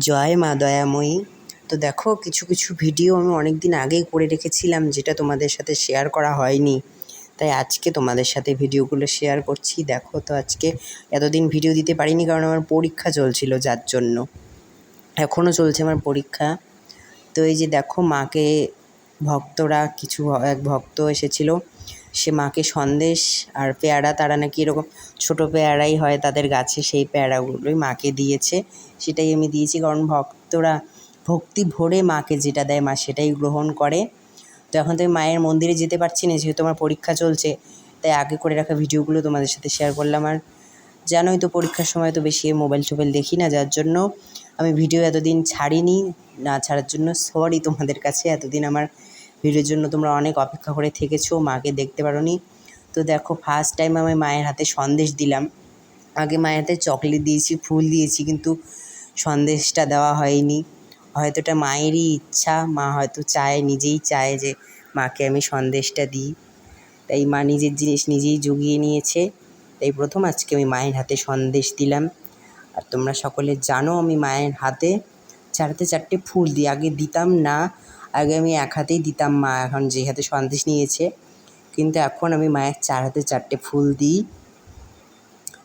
জয় মা দয়াময়ী। তো দেখো, কিছু কিছু ভিডিও আমি অনেক দিন আগেই করে রেখেছিলাম, যেটা তোমাদের সাথে শেয়ার করা হয়নি, তাই আজকে তোমাদের সাথে ভিডিওগুলো শেয়ার করছি। দেখো, তো আজকে এতদিন ভিডিও দিতে পারিনি কারণ আমার পরীক্ষা চলছিল, যার জন্য। এখনও চলছে আমার পরীক্ষা। তো এই যে দেখো, মাকে ভক্তরা এক ভক্ত এসেছিল, সে মাকে সন্দেশ আর পেয়ারা, তারা নাকি এরকম ছোটো পেয়ারাই হয় তাদের গাছে, সেই পেয়ারাগুলোই মাকে দিয়েছে। সেটাই আমি দিয়েছি, কারণ ভক্তরা ভক্তি ভরে মাকে যেটা দেয় মা সেটাই গ্রহণ করে। তো এখন তো আমি মায়ের মন্দিরে যেতে পারছি না, যেহেতু আমার পরীক্ষা চলছে, তাই আগে করে রাখা ভিডিওগুলো তোমাদের সাথে শেয়ার করলাম। আর জানোই তো, পরীক্ষার সময় তো বেশি মোবাইল টোবাইল দেখি না, যার জন্য আমি ভিডিও এতদিন ছাড়িনি। না ছাড়ার জন্য সরি তোমাদের কাছে। এতদিন আমার ভিডিওর জন্য তোমরা অনেক অপেক্ষা করে থেকেছো, মাকে দেখতে পারোনি। তো দেখো, ফার্স্ট টাইম আমি মায়ের হাতে সন্দেশ দিলাম। আগে মায়ের হাতে চকলেট দিয়েছি, ফুল দিয়েছি, কিন্তু সন্দেশটা দেওয়া হয়নি। হয়তো এটা মায়েরই ইচ্ছা, মা হয়তো নিজেই চায় যে মাকে আমি সন্দেশটা দিই, তাই মা নিজের জিনিস নিজেই জুগিয়ে নিয়েছে। তাই প্রথম আজকে আমি মায়ের হাতে সন্দেশ দিলাম। আর তোমরা সকলে জানো, আমি মায়ের হাতে 4 ফুল দিই। আগে দিতাম না, আগে আমি এক হাতেই দিতাম, মা এখন যে হাতে সন্দেশ নিয়েছে। কিন্তু এখন আমি মায়ের 4 হাতে 4 ফুল দিই,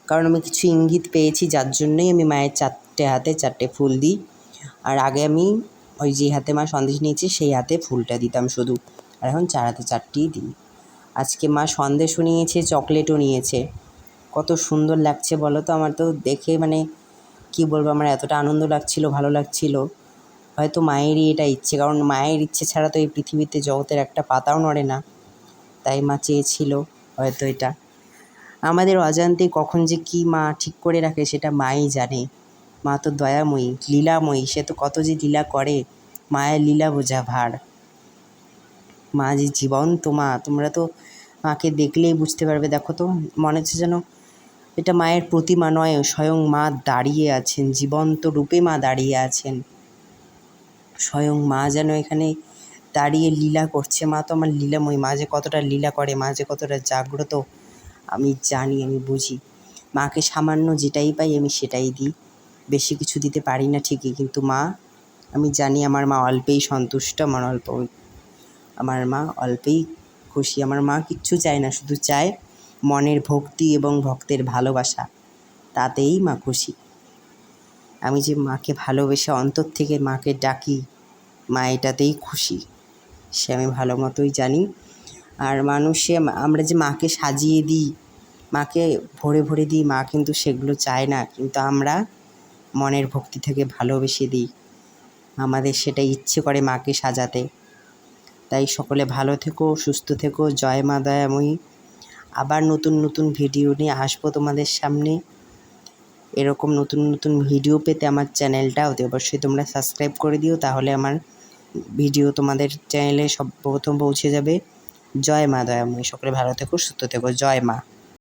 কারণ আমি কিছু ইঙ্গিত পেয়েছি, যার জন্যই আমি মায়ের 4 হাতে 4 ফুল দিই। আর আগে আমি ওই যে হাতে মা সন্দেশ নিয়েছে সেই হাতে ফুলটা দিতাম শুধু, আর এখন 4 হাতে 4টিই দিই। আজকে মা সন্দেশও নিয়েছে, চকলেটও নিয়েছে। কত সুন্দর লাগছে বলো তো! আমার তো দেখে মানে কী বলবো, আমার এতটা আনন্দ লাগছিল, ভালো লাগছিল। হয়তো মায়েরই এটা ইচ্ছে, কারণ মায়ের ইচ্ছে ছাড়া তো এই পৃথিবীতে জগতের একটা পাতাও নড়ে না। তাই মা চেয়েছিল হয়তো এটা। আমাদের অজান্তে কখন যে কী মা ঠিক করে রাখে সেটা মাই জানে। মা তো দয়াময়ী, লীলাময়ী, সে তো কত যে লীলা করে, মায়ের লীলা বোঝা ভার। মা যে জীবন্ত মা, তোমরা তো মাকে দেখলেই বুঝতে পারবে। দেখো তো, মনে হচ্ছে যেন এটা মায়ের প্রতিমা নয়, স্বয়ং মা দাঁড়িয়ে আছেন, জীবন্ত রূপে মা দাঁড়িয়ে আছেন। স্বয়ং মা যেন এখানে দাঁড়িয়ে লীলা করছে। মা তো আমার লীলাময়ী। মা যে কতটা লীলা করে, মা যে কতটা জাগ্রত, আমি জানি, আমি বুঝি। মাকে সামান্য যেটাই পাই আমি সেটাই দিই, বেশি কিছু দিতে পারি না ঠিকই, কিন্তু মা, আমি জানি আমার মা অল্পেই সন্তুষ্ট, আমার মা অল্পেই খুশি। আমার মা কিচ্ছু চায় না, শুধু চায় মনের ভক্তি এবং ভক্তের ভালোবাসা, তাতেই মা খুশি। আমি যে মাকে ভালোবেসে অন্তর থেকে মাকে ডাকি, মা এটাতেই খুশি, সে আমি ভালো মতোই জানি। আর আমরা যে মাকে সাজিয়ে দিই, মাকে ভরে ভরে দিই, মা কিন্তু সেগুলো চায় না, কিন্তু আমরা মনের ভক্তি থেকে ভালোবেসে দিই, আমাদের সেটা ইচ্ছে করে মাকে সাজাতে। তাই সকলে ভালো থেকো, সুস্থ থেকো। জয় মা দয়াময়ী। আবার নতুন নতুন ভিডিও নিয়ে আসবো তোমাদের সামনে। এরকম নতুন নতুন ভিডিও পেতে আমার চ্যানেলটা অবশ্যই তোমরা সাবস্ক্রাইব করে দিও, তাহলে আমার ভিডিও তোমাদের চ্যানেলে সব প্রথম পৌঁছে যাবে। জয় মা দয়াময়ী। সকলে ভালো থেকো, সুস্থ থেকো। জয় মা।